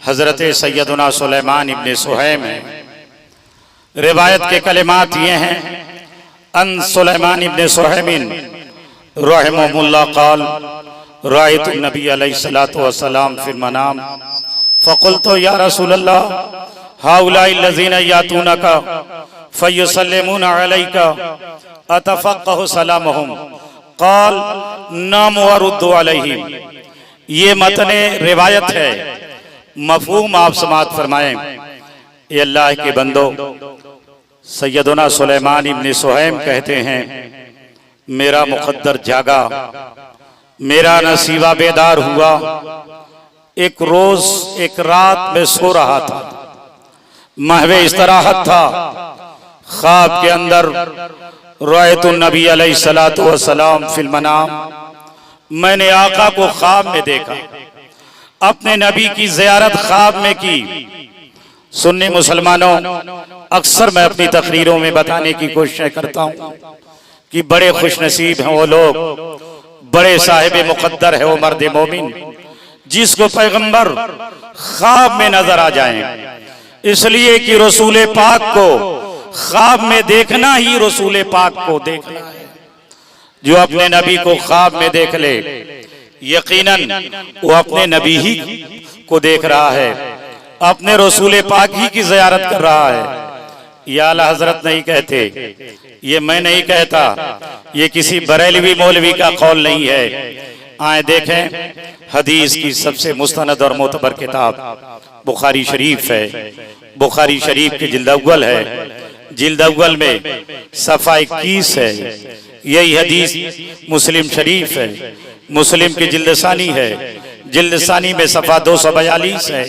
हज़रत सैयदना सुलेमान इब्न सुहैम है। रिवायत के कलिमात ये हैं, अन सुलेमान इब्न सुहैमिन रहमहुल्लाह क़ाल रायतु नबी अलैहिस्सलातु वस्सलाम फिल मनाम फ़क़ुल्तु या रसूलल्लाह हाउलाई लज़ीना यातूनका फ़युसल्लिमूना अलैका अतफ़क़्क़हु सलामहुम क़ाल नाम वरुद्दु अलैहिम। ये मतने रिवायत है, मफ़हूम आप समाअत फरमाएं। ये अल्लाह के बंदो, सैयदना सुलेमान इब्न सुहैम कहते हैं, मेरा मुक़द्दर जागा, मेरा नसीबा बेदार हुआ। एक रोज एक रात में सो रहा था, महवे इस्तराहत था। ख्वाब के अंदर रायतु नबी अलैहिस्सलातु वस्सलाम फिल मनाम, मैंने आका को ख्वाब में देखा, अपने नबी की ज़ियारत ख्वाब में की। सुन्नी मुसलमानों, अक्सर मैं अपनी तकरीरों में बताने की कोशिश करता हूँ कि बड़े खुशनसीब हैं वो लोग, बड़े साहिब मुक़द्दर है वो मर्द मोमिन जिसको पैगंबर ख्वाब में नजर आ जाए। इसलिए कि रसूल पाक को ख्वाब में देखना ही रसूल पाक को देखना है। जो अपने नबी को ख्वाब में देख ले, यकीनन वो अपने नबी ही को देख रहा है, अपने रसूल पाक ही की ज़ियारत कर रहा है। या आला हजरत नहीं कहते, ये मैं नहीं कहता, ये किसी बरेलवी मौलवी का कौल नहीं है। आए देखें, हदीस की सबसे मुस्तनद और मोतबर किताब बुखारी शरीफ है। बुखारी शरीफ की जिल्द अव्वल है, जिल्द अव्वल में सफ़ा 21 है। यही हदीस मुस्लिम शरीफ है, मुस्लिम की जिल्द सानी है, जिल्द सानी में सफ़ा 242 है।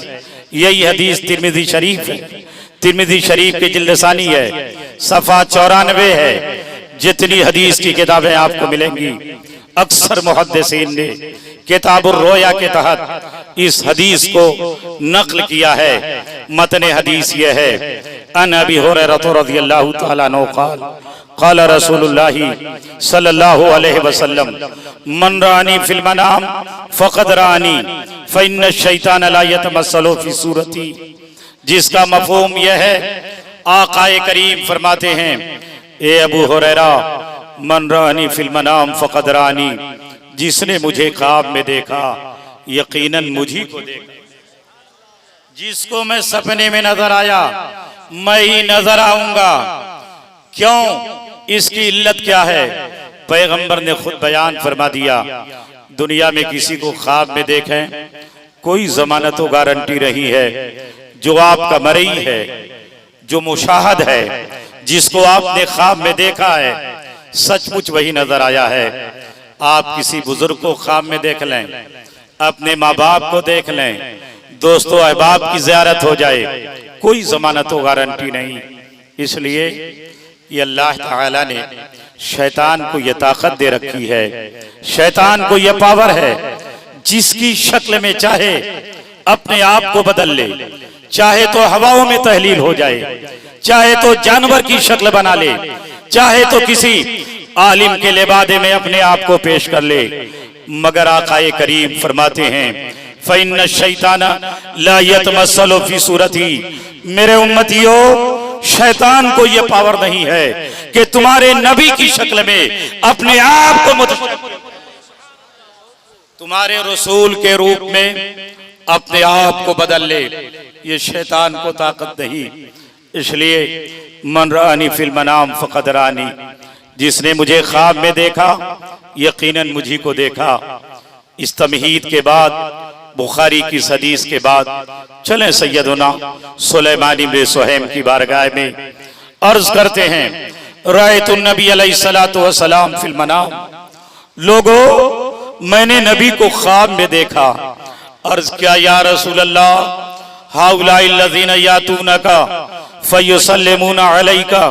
यही हदीस तिरमिज़ी शरीफ है, तिरमिज़ी शरीफ की जिल्द सानी है, सफ़ा 94 है। जितनी हदीस की किताबें आपको मिलेंगी, अक्सर मुहद्दिसीन ने किताबुर रोया के तहत इस हदीस को नक्ल किया है। मतने हदीस ये है, अन अबी हुरैरा रज़ियल्लाहु तआला अन्हु क़ाल क़ाल रसूलुल्लाहि सल्लल्लाहु अलैहि वसल्लम मन रानी फिल मनाम फ़क़द रानी फ़इन्न शैतान ला यतमस्सलु फ़ी सूरती। जिसका मफ़हूम यह है, आक़ाए करीम फरमाते हैं, ए अबू हुरैरा, मन रानी फिल मनाम फ़क़द रानी, जिसने मुझे ख्वाब में देखा यकीनन मुझी को देखा। जिसको मैं सपने में नजर आया मैं ही नजर आऊंगा। क्यों? इसकी इल्लत क्या है? पैगंबर ने खुद बयान फरमा दिया, दुनिया में किसी को ख्वाब में देखें कोई जमानत व गारंटी नहीं है। जो आपका मरई है, जो मुशाहद है, जिसको आपने ख्वाब में देखा है, सचमुच वही नजर आया है। आप किसी बुजुर्ग को ख्वाब में देख लें, अपने माँ बाप को देख लें, दोस्तों अहबाब की ज़ियारत हो जाए, कोई जमानत व गारंटी नहीं। इसलिए ये अल्लाह ताला ने शैतान को ये ताकत दे रखी है, शैतान को ये पावर है, जिसकी शक्ल में चाहे अपने आप को बदल ले, चाहे तो हवाओं में तहलील हो जाए, चाहे तो जानवर की शक्ल बना ले, चाहे तो किसी आलिम के लिबादे में अपने आप को पेश कर ले। मगर आकाए करीम फरमाते हैं, फ़इन्न शैतान ला यतमस्सलु फ़ी सूरती। मेरे उम्मतियों, शैतान को यह पावर नहीं है कि तुम्हारे नबी की शक्ल में अपने आप को तुम्हारे रसूल के रूप में अपने आप को बदल ले। ये शैतान को ताकत नहीं। इसलिए मन रानी फिल मनाम फ़क़द रानी, जिसने मुझे ख्वाब में देखा यकीनन मुझी को देखा। इस तमहीद के बाद, बुखारी की हदीस के बाद, चलें सैयदना सुलेमान इब्न सुहैम की बारगाह में अर्ज करते हैं, रायतु नबी अलैहिस्सलातु वस्सलाम फिल मनाम। लोगों, मैंने नबी को ख्वाब में देखा। अर्ज किया, या रसूल अल्लाह, हाउलाई लज़ीना यातूनका फ़युसल्लिमूना अलैका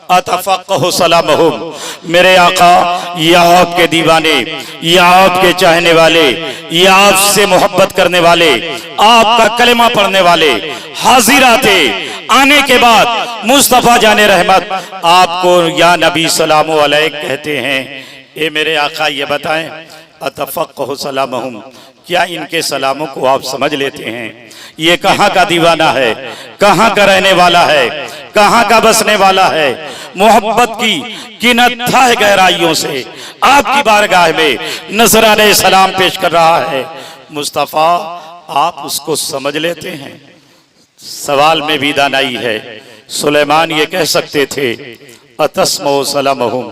अतफ़क़्क़हु सलामहुम। मेरे आका, या आपके दीवाने, या आपके चाहने वाले, या आपसे मोहब्बत करने वाले, आपका कलेमा पढ़ने वाले हाजिर आते। आने के बाद मुस्तफ़ा जाने रहमत आपको या नबी सलामु अलैक कहते हैं। ए मेरे आका, ये बताएं अतफ़क़्क़हु सलामहुम, क्या इनके सलामों को आप समझ लेते हैं? ये कहाँ का दीवाना है, कहाँ का रहने वाला है, कहाँ का बसने वाला है? मोहब्बत की किन अथाह गहराइयों से आपकी बारगाह में नजराने सलाम पेश कर रहा है। मुस्तफ़ा, आप उसको समझ लेते हैं? सवाल में भी दानाई है। सुलेमान ये कह सकते थे, अतस्मो सलामहुम,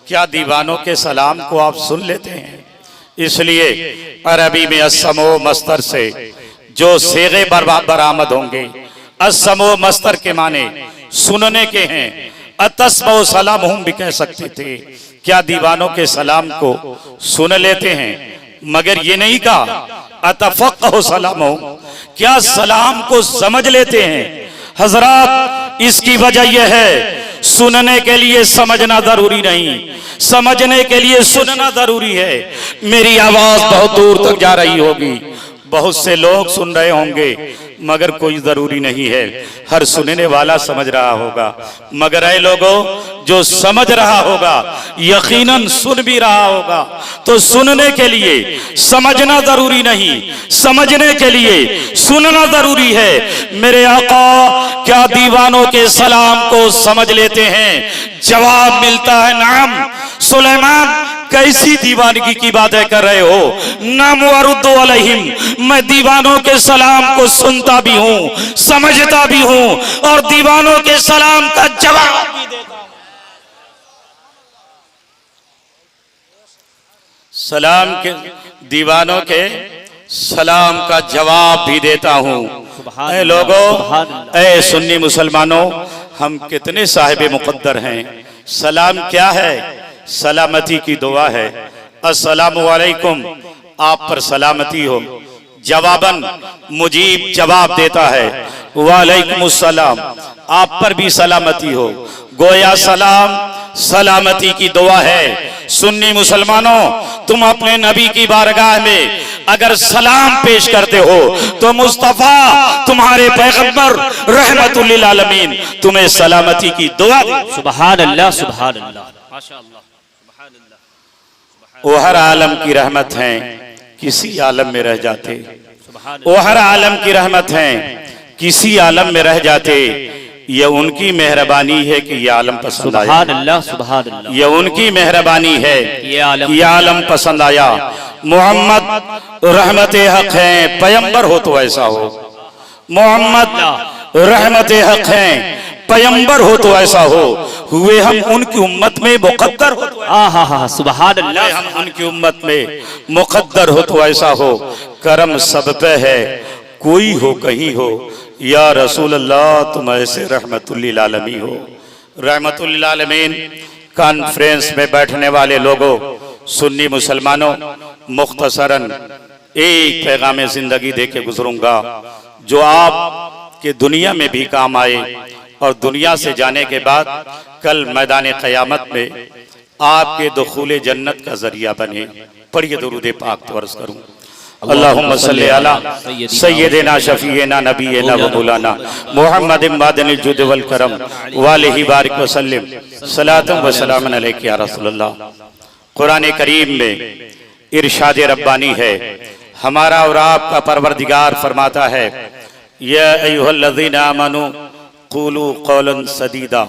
क्या दीवानों के सलाम को आप सुन लेते हैं? इसलिए अरबी में अस्समो मस्तर से जो सेगे बरामद होंगे, अस्समो मस्तर के माने सुनने के हैं, अतस्मो सलामहुम भी कह सकते थे, क्या दीवानों के सलाम को सुन लेते हैं? मगर ये नहीं कहा अतफ़क़्क़हु सलामहुम, क्या सलाम को समझ लेते हैं? हजरात, इसकी वजह यह है, सुनने के लिए समझना जरूरी नहीं, समझने के लिए सुनना जरूरी है। मेरी आवाज बहुत दूर तक जा रही होगी, बहुत से लोग सुन रहे होंगे, मगर कोई जरूरी नहीं है हर सुनने वाला समझ रहा होगा। मगर ऐ लोगों, जो समझ रहा होगा यकीनन सुन भी रहा होगा। तो सुनने के लिए समझना जरूरी नहीं, समझने के लिए सुनना जरूरी है। मेरे आका क्या दीवानों के सलाम को समझ लेते हैं? जवाब मिलता है नाम। सुलेमान, कैसी दीवानगी की बातें कर रहे हो? नाम वरुद्दु अलैहिम, मैं दीवानों के सलाम को सुनता भी हूँ, समझता भी हूँ और दीवानों के सलाम का जवाब भी देता हूँ। सलाम के दीवानों के सलाम का जवाब भी देता हूँ। ऐ लोगों, ऐ सुन्नी मुसलमानों, हम कितने साहिब मुक़द्दर हैं। सलाम क्या है? सलामती की दुआ है। अस्सलामु अलैकुम, आप पर सलामती हो। जवाबन, मुजीब जवाब देता है, वालेकुमुस्सलाम, आप पर भी सलामती हो। गोया सलाम सलामती की दुआ है। सुन्नी मुसलमानों, तुम अपने नबी की बारगाह में अगर सलाम पेश करते हो तो मुस्तफा तुम्हारे पैगंबर रहमतुल लिल आलमीन तुम्हें सलामती की दुआ दे। सुभान अल्लाह, सुभान अल्लाह, माशाअल्लाह, सुभान अल्लाह। वो हर आलम की रहमत है, किसी आलम में रह जाते। वो हर आलम की रहमत है, किसी आलम में रह जाते। ये उनकी मेहरबानी है कि ये आलम पसंद आया। सुभान अल्लाह, सुभान अल्लाह। ये उनकी मेहरबानी है कि ये आलम पसंद आया। मोहम्मद रहमत हक हैं, पैगंबर हो तो ऐसा हो। मोहम्मद रहमत हक हैं, पैगंबर हो तो ऐसा हो। हुए हम उनकी उम्मत में मुक़द्दर हो तो हाँ, सुभान अल्लाह। हम उनकी उम्मत में मुक़द्दर हो तो ऐसा हो। करम सब पे है, कोई हो कहीं हो। या रसूल अल्लाह, तुम ऐसे रहमतुल लिल आलमीन हो। रहमतुल लिल आलमीन कॉन्फ्रेंस में बैठने वाले लोगों, सुन्नी मुसलमानों, मुख्तसरन एक पैगाम जिंदगी दे के गुजरूंगा जो आप के दुनिया में भी काम आए और दुनिया से जाने के बाद कल मैदान क़यामत में आपके दुखूले जन्नत का जरिया बने। पढ़िए दुरूद पाक तो अर्ज़ करूं, अल्लाहुम्मा सल्ली अला सय्यिदिना शफीना नबीना व मौलाना मुहम्मदिन मादनिल जुद वल करम वालिहि बारिक व सल्लिम सलातन व सलामन अलैका या रसूलल्लाह। कुरान करीम में इरशाद रब्बानी है, हमारा और आपका परवरदिगार फरमाता है, या अय्युहल्लज़ीना आमनू क़ूलू क़ौलन सदीदा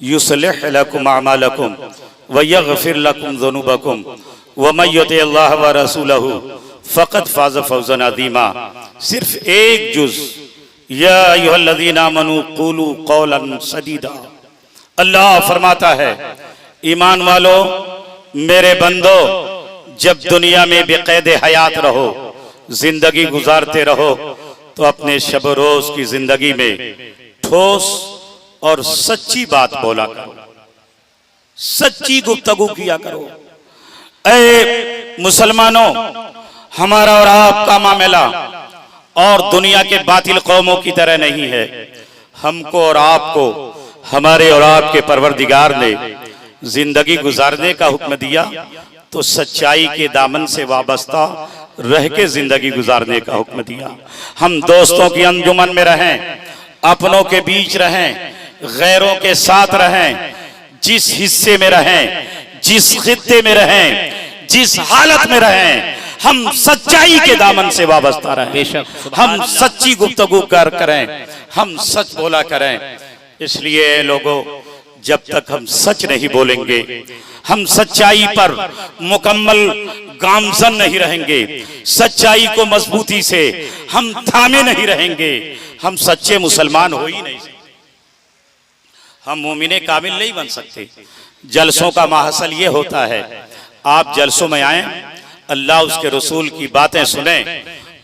युस्लिह लकुम अमालकुम व यग़फिर लकुम ज़ुनूबकुम व मन युति अल्लाह व रसूलहु फ़क़द फ़ाज़ फ़ौज़न अज़ीमा। सिर्फ एक जुज़, या अय्युहल्लज़ीना आमनू क़ूलू क़ौलन सदीदा। अल्लाह फरमाता है, ईमान वालो, मेरे बंदो, जब दुनिया में बेक़ैद हयात रहो, जिंदगी गुजारते रहो, तो अपने शब रोज की जिंदगी में ठोस और सच्ची बात बोला करो, सच्ची गुफ्तगू किया करो। ऐ मुसलमानों, हमारा और आपका मामला और दुनिया के बातिल कौमों की तरह नहीं है। हमको और आपको हमारे और आपके परवरदिगार ने जिंदगी गुजारने का हुक्म दिया तो सच्चाई के दामन से वाबस्ता रह के जिंदगी गुजारने का हुक्म दिया। हम दोस्तों की अंजुमन में रहें, अपनों के बीच रहें, गैरों के साथ रहें। जिस हिस्से में रहें, जिस खित्ते में रहें, जिस हालत में रहें हम सच्चाई के दामन से वाबस्ता रहें, बेशक, हम सच्ची गुफ्तगू करें, हम सच बोला करें। इसलिए लोगों, जब तक हम सच नहीं बोलेंगे, हम सच्चाई पर मुकम्मल गामजन नहीं रहेंगे, सच्चाई को मजबूती से हम थामे नहीं रहेंगे, हम सच्चे मुसलमान हो ही नहीं सकते, हम मोमिने कामिल नहीं बन सकते। जलसों का माहसल ये होता है, आप जलसों में आए, अल्लाह उसके रसूल की बातें सुने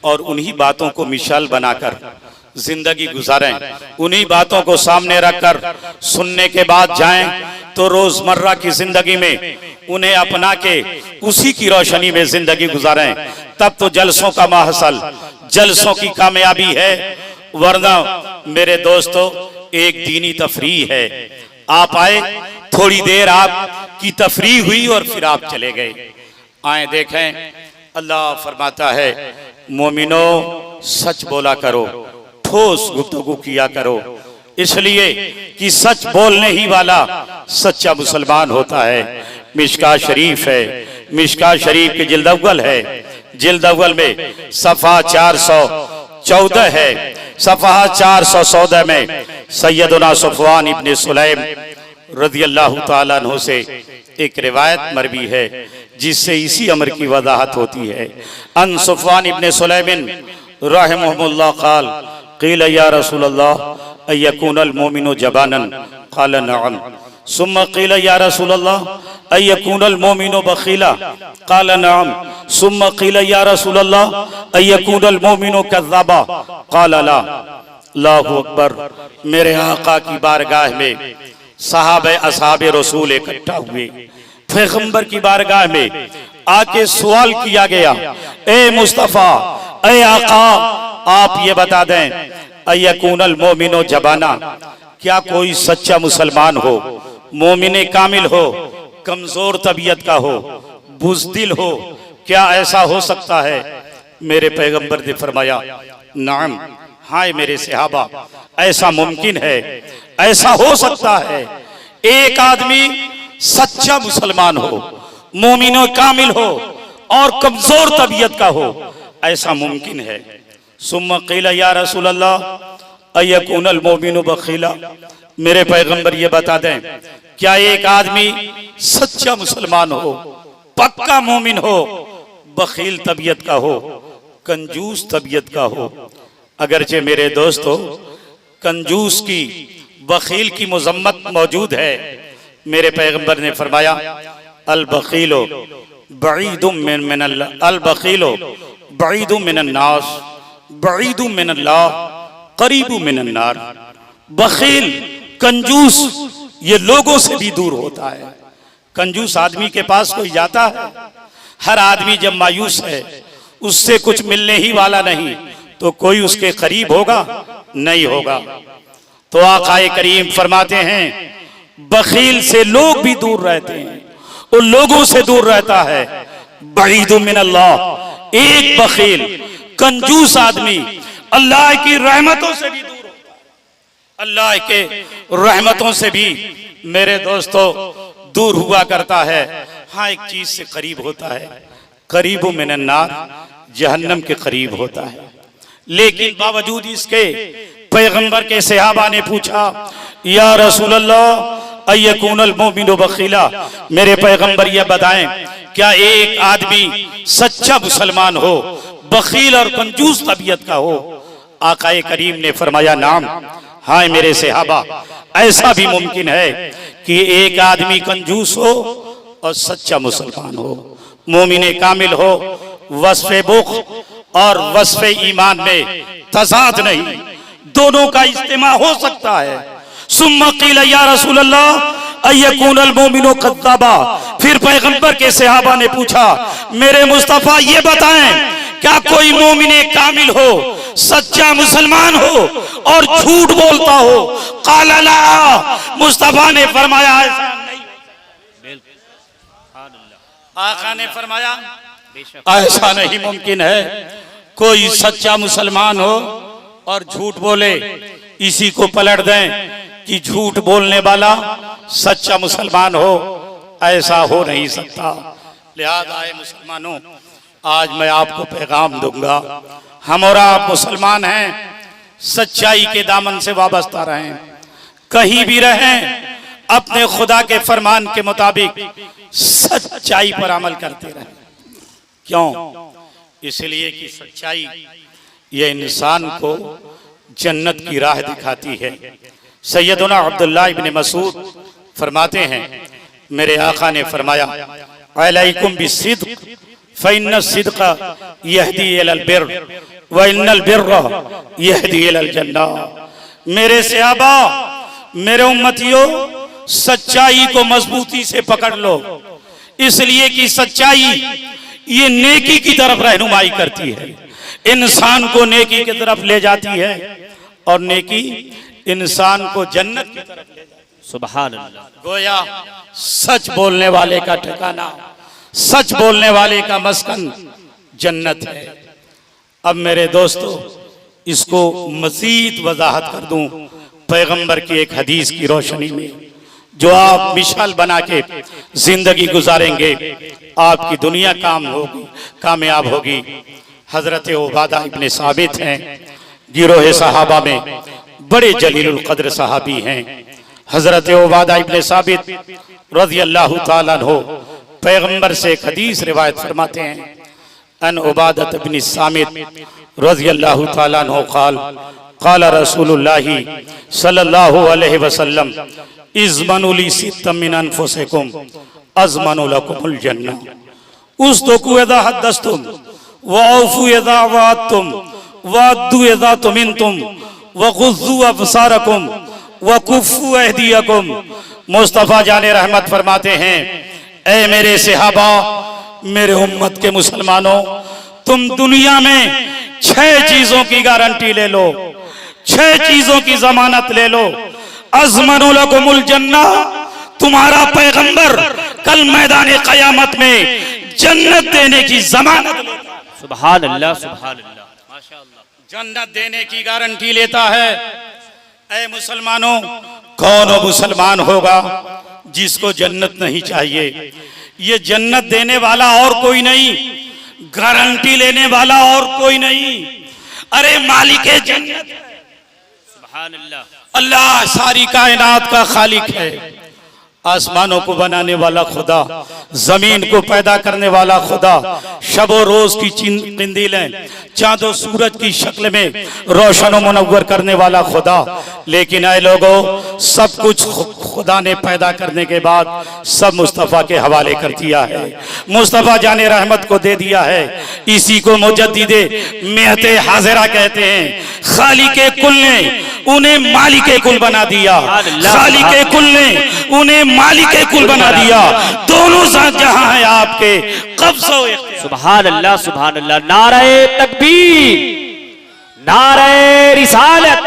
और उन्हीं बातों को मिसाल बनाकर जिंदगी गुजारें, उन्हीं बातों को सामने रखकर सुनने के बाद जाएं तो रोजमर्रा की जिंदगी में उन्हें अपना के उसी की रोशनी में जिंदगी गुजारें, तब तो जलसों का माहसल, जलसों की कामयाबी है। वरना मेरे दोस्तों, एक दीनी तफरीह है, आप आए, थोड़ी देर आप की तफरीह हुई और फिर आप चले गए। आए देखें, अल्लाह फरमाता है, मोमिनो सच बोला करो, ठोस गुफ्तगू किया करो, इसलिए कि सच बोलने ही वाला सच्चा मुसलमान होता है। मिशका शरीफ है, मिशका शरीफ की जिल्द अव्वल है, जिल्द अव्वल में सफ़ा 414 है, सफ़ा 414 में सैयदना सफ़वान इब्ने सुलैम रज़ियल्लाहु ताला अन्हु से एक रिवायत मरवी है जिससे इसी अमर की वजाहत होती है। अन सफ़वान इब्ने सुलैम रहमहुल्लाह क़ाल क़ील या रसूलल्लाह अयकुनल मोमिनु जबानन क़ाल नअम सुम्मा क़ील या रसूलल्लाह अयकुनल मोमिनु बख़ीला क़ाल नअम सुम्मा क़ील या रसूलल्लाह अयकुनल मोमिनु कज़्ज़ाबा क़ाल ला। अल्लाहु अकबर। मेरे आका की बारगाह में सहाबे असहाबे रसूल इकट्ठा हुए, पैगंबर की बारगाह में आके सवाल किया गया, ए मुस्तफा, ए आका, आप ये बता दें, अयकुनल मोमिनो जबाना, क्या कोई सच्चा मुसलमान हो, मोमिने कामिल हो, कमजोर तबीयत का हो, बुज़दिल हो, क्या ऐसा हो सकता है? मेरे पैगंबर ने फरमाया, नाम, हाय मेरे सहाबा, ऐसा मुमकिन है, ऐसा हो सकता है। एक आदमी सच्चा मुसलमान हो, मोमिनो कामिल हो और कमजोर तबीयत का हो, ऐसा मुमकिन है। सुम्मा क़ीला या रसूल अल्लाह अयकुनल मोमिनु बख़ीला, मेरे पैगंबर ये बता दें, क्या एक आदमी सच्चा मुसलमान हो, पक्का मोमिन हो, बखील तबीयत का हो, कंजूस तबीयत का हो? अगरचे मेरे दोस्तों, कंजूस की, बखील की मुज़म्मत मौजूद है। मेरे पैगंबर ने फरमाया, अल बखीलो बईदुम मिन अल्लाह, अल बखीलो बईदुम मिन अन्नास, बईदुम मिन अल्लाह, करीबुम मिन अन्नार। बखील, कंजूस, ये लोगों से भी दूर होता है। कंजूस आदमी के पास कोई जाता है? हर आदमी जब मायूस है, उससे कुछ मिलने ही वाला नहीं, तो कोई उसके करीब होगा? नहीं होगा। तो आकाए करीम फरमाते हैं, बखील से लोग भी दूर रहते हैं, उन लोगों से दूर रहता है। बईदुम मिन अल्लाह, एक बखील, कंजूस आदमी अल्लाह की रहमतों से भी दूर होता है, अल्लाह के रहमतों से भी मेरे दोस्तों दूर हुआ करता है। हाँ, एक चीज से करीब होता है, करीबु मिन अन्नार, जहन्नम के करीब होता है। लेकिन बावजूद इसके पैगंबर के सहाबा ने पूछा, या रसूल अल्लाह अयकुनल मोमिनु बखीला, मेरे पैगंबर ये बताएं, क्या एक आदमी सच्चा मुसलमान हो, बखील और कंजूस तबीयत का हो? आकाए करीम ने फरमाया, नाम, हाँ मेरे सहाबा, ऐसा भी मुमकिन है कि एक आदमी कंजूस हो और सच्चा मुसलमान हो, मोमिने कामिल हो, वस्फ़े बुख और वस्फ़े ईमान में तज़ाद नहीं, दोनों का इज्तिमा हो सकता है। सुम्मा क़ीला या रसूल अल्लाह अयकुनल मोमिनु कज़्ज़ाबा, फिर पैगंबर के सहाबा ने पूछा, मेरे मुस्तफा ये बताएं, क्या कोई मोमिने कामिल हो, सच्चा मुसलमान हो और झूठ बोलता हो? क़ाला ला, मुस्तफा ने फरमाया, ऐसा नहीं। आका ने फरमाया, ऐसा नहीं मुमकिन है, कोई सच्चा मुसलमान हो और झूठ बोले। इसी को पलट दें कि झूठ बोलने वाला सच्चा मुसलमान हो, ऐसा हो नहीं सकता। लिहाजा आए मुसलमानों, आज मैं आपको पैगाम दूंगा, हम और आप मुसलमान हैं, सच्चाई के दामन से वाबस्ता रहें, कहीं भी रहें, अपने खुदा के फरमान के मुताबिक सच्चाई पर अमल करते रहें। क्यों? इसलिए कि सच्चाई ये इंसान को जन्नत की राह दिखाती है। सैयदना अब्दुल्लाह इब्न मसूद फरमाते हैं, मेरे आका ने फरमाया, अलैकुम बिस्सिद्क़ फ़इन्न सिद्क़ यहदी इलल बिर्र व इन्नल बिर्र यहदी इलल जन्नह। मेरे सहाबा, मेरे उम्मतियों, सच्चाई को मजबूती से पकड़ लो, इसलिए कि सच्चाई ये नेकी की तरफ रहनुमाई करती है, इंसान को नेकी की तरफ ले जाती है, और नेकी इंसान को जन्नत की तरफ ले जाती है। सुभान अल्लाह। गोया सच बोलने वाले का ठिकाना, सच बोलने वाले का मस्कन जन्नत है। अब मेरे दोस्तों, इसको मजीद वजाहत कर दूं पैगंबर की एक हदीस की रोशनी में, जो आप मिसाल बना के जिंदगी गुजारेंगे, आपकी दुनिया कामयाब होगी। हजरत उबादा इब्ने साबित हैं, गिरोह सहाबा में बड़े जलीलुल कद्र सहाबी हैं। हजरत उबादा इब्ने साबित रज़ियल्लाहु ताला अन्हु पैगंबर से एक हदीस रिवायत फरमाते हैं, अन उबादत इब्न सामित रज़ियल्लाहु ताला अन्हु क़ाल क़ाल रसूलुल्लाहि सल्लल्लाहु अलैहि वसल्लम इज़मनु ली सित्तम मिन अनफुसिकुम अज़मनु लकुमुल जन्नह उस्दुकू इज़ा हद्दस्तुम वऔफू इज़ा वअदतुम वअद्दू इज़ा तुमिनतुम वग़ुज़्ज़ू अबसारकुम वकुफ़ू अहदियकुम। मुस्तफ़ा जाने रहमत फरमाते हैं, ऐ मेरे सहाबा, मेरे उम्मत के मुसलमानों, तुम दुनिया में 6 चीजों की गारंटी ले लो, 6 चीजों की जमानत ले लो। अज़मनु लकुमुल जन्नह, तुम्हारा पैगंबर कल मैदान क़यामत में जन्नत देने की जमानत लेता है। सुभान अल्लाह, सुभान अल्लाह, माशाअल्लाह। जन्नत देने की गारंटी लेता है। ऐ मुसलमानों, कौन वो मुसलमान होगा जिसको जन्नत नहीं चाहिए? ये जन्नत देने वाला और कोई नहीं, गारंटी लेने वाला और कोई नहीं, अरे मालिक जन्नत है। सुभान अल्लाह। अल्लाह सारी कायनात का खालिक है। आसमानों को बनाने वाला खुदा, जमीन को पैदा करने वाला खुदा, शबो रोज की किंदीलें चांदो सूरज की शक्ल में रोशन व मुनव्वर करने वाला खुदा। लेकिन ऐ लोगों, सब कुछ खुदा ने पैदा करने के बाद सब मुस्तफ़ा के हवाले कर दिया है, मुस्तफ़ा जाने रहमत को दे दिया है। इसी को मुजद्दिदे मेहते हाजिरा कहते हैं। खालिके कुल ने उन्हें मालिके कुल बना दिया, खालिके कुल ने उन्हें मालिके कुल बना दिया। दोनों साथ जहां है आपके कब्ज़ो। सुभान अल्लाह, सुभान अल्लाह। नारे तकबीर, नारे रिसालत,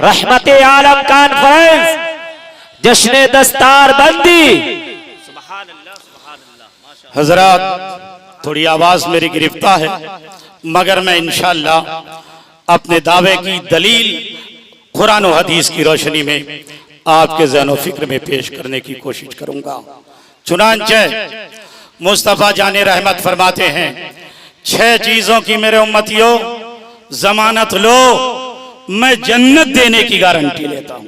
रहमते आलम कॉन्फ्रेंस, जश्न दस्तार बंदी। सुभान अल्लाह, सुभान अल्लाह, माशाअल्लाह। हजरात, थोड़ी आवाज मेरी गिरफ्तार है, मगर मैं इंशाअल्लाह अपने दावे की दलील कुरान और हदीस की रोशनी में आपके ज़हन व फिक्र में पेश करने की कोशिश करूंगा। चुनांचे मुस्तफ़ा जाने रहमत फरमाते हैं, 6 चीजों की मेरे उम्मतियों जमानत लो, मैं जन्नत देने की गारंटी लेता हूं,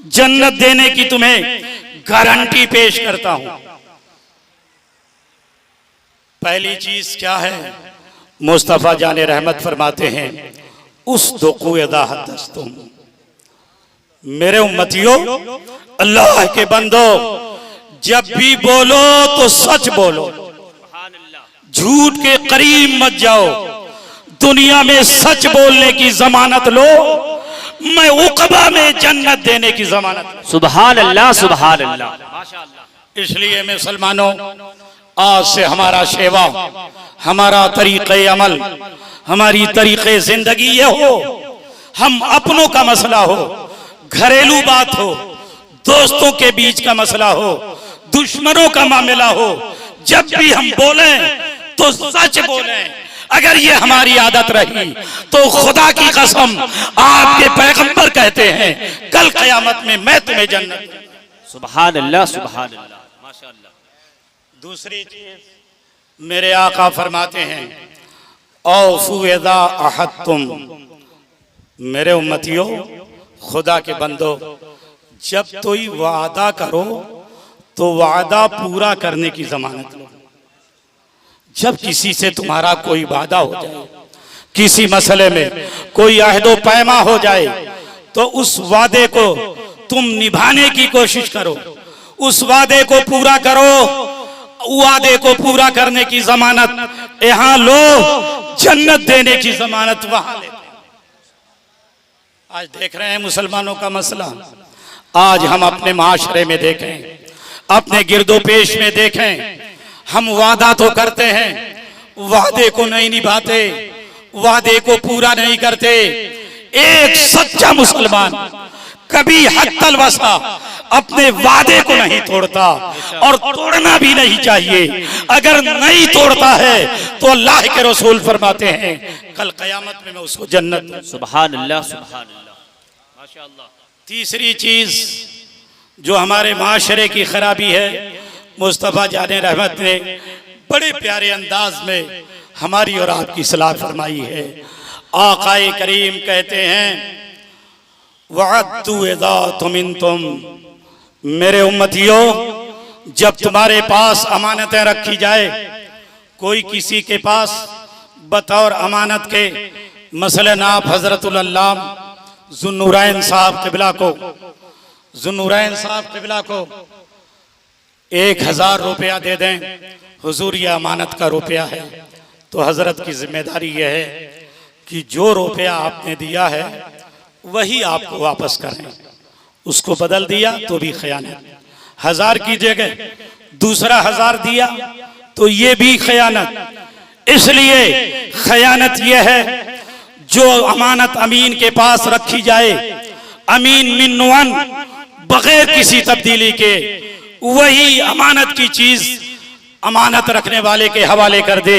जन्नत देने की तुम्हें गारंटी पेश करता हूं। पहली चीज क्या है? मुस्तफ़ा जाने रहमत फरमाते हैं, उस दुक़ू इज़ा हद्दस्तुम, मेरे उम्मतियों, अल्लाह के बंदो, जब भी बोलो तो सच बोलो, झूठ के करीब मत जाओ। दुनिया में सच बोलने की जमानत लो, मैं उक़बा में जन्नत देने की जमानत। सुभान अल्लाह, सुभान अल्लाह, माशाअल्लाह। इसलिए मुसलमानों, आज से हमारा शेवा, हमारा तरीक़े अमल, हमारी तरीक़े जिंदगी ये हो, हम अपनों का मसला हो, घरेलू बात हो, दोस्तों के बीच का मसला हो, दुश्मनों का मामला हो, जब भी हम बोलें तो सच बोलें। अगर ये हमारी आदत रही तो खुदा की कसम, आपके पैगंबर कहते हैं, कल क़यामत में मैं तुम्हें जन्नत। सुभान अल्लाह, सुभान अल्लाह, माशाअल्लाह। दूसरी चीज मेरे आका फरमाते हैं औफू इज़ा अहदतुम, मेरे उम्मतियों, खुदा के बंदो, जब कोई वादा करो तो वादा पूरा करने की जमानत लो। जब किसी से तुम्हारा कोई वादा हो जाए, किसी मसले में कोई अहदो पैमा हो जाए, तो उस वादे को तुम निभाने की कोशिश करो, उस वादे को पूरा करो। वादे को पूरा करने की जमानत यहां लो, जन्नत देने की जमानत वहां ले। आज देख रहे हैं मुसलमानों का मसला। आज हम अपने माशरे में देखें, अपने गिरदोपेश में देखें, हम वादा तो करते हैं, वादे को नहीं निभाते, वादे को पूरा नहीं करते। एक सच्चा मुसलमान कभी हत्तल वसा अपने वादे को नहीं तोड़ता, और तोड़ना भी नहीं चाहिए। अगर नहीं तोड़ता है तो अल्लाह के रसूल फरमाते हैं कल कयामत में मैं उसको जन्नत। सुभान अल्लाह, सुभान अल्लाह, माशाअल्लाह। तीसरी चीज जो हमारे माशरे की खराबी है, मुस्तफ़ा जाने रहमत ने बड़े प्यारे अंदाज में हमारी और आपकी सलाह फरमाई है। आकाए करीम कहते हैं वअद्दु इज़ा तुमिनतुम, मेरे उम्मतियों, जब तुम्हारे पास अमानतें रखी जाए, कोई किसी के पास बतौर अमानत के, मसलन आप हजरतुल अल्लाम ज़ुन्नूरैन साहब क़िबला को, ज़ुन्नूरैन साहब क़िबला को 1000 रुपया दे दें, हुजूर ये अमानत का रुपया है, तो हजरत की जिम्मेदारी यह है कि जो रुपया आपने दिया है वही आपको वापस करें। उसको बदल दिया तो भी खयानत, 1000 की जगह दूसरा 1000 दिया तो ये भी खयानत। इसलिए खयानत यह है जो अमानत अमीन के पास रखी जाए, अमीन मिन्नुअन, बगैर किसी तब्दीली के वही अमानत की चीज अमानत रखने वाले के हवाले कर दे,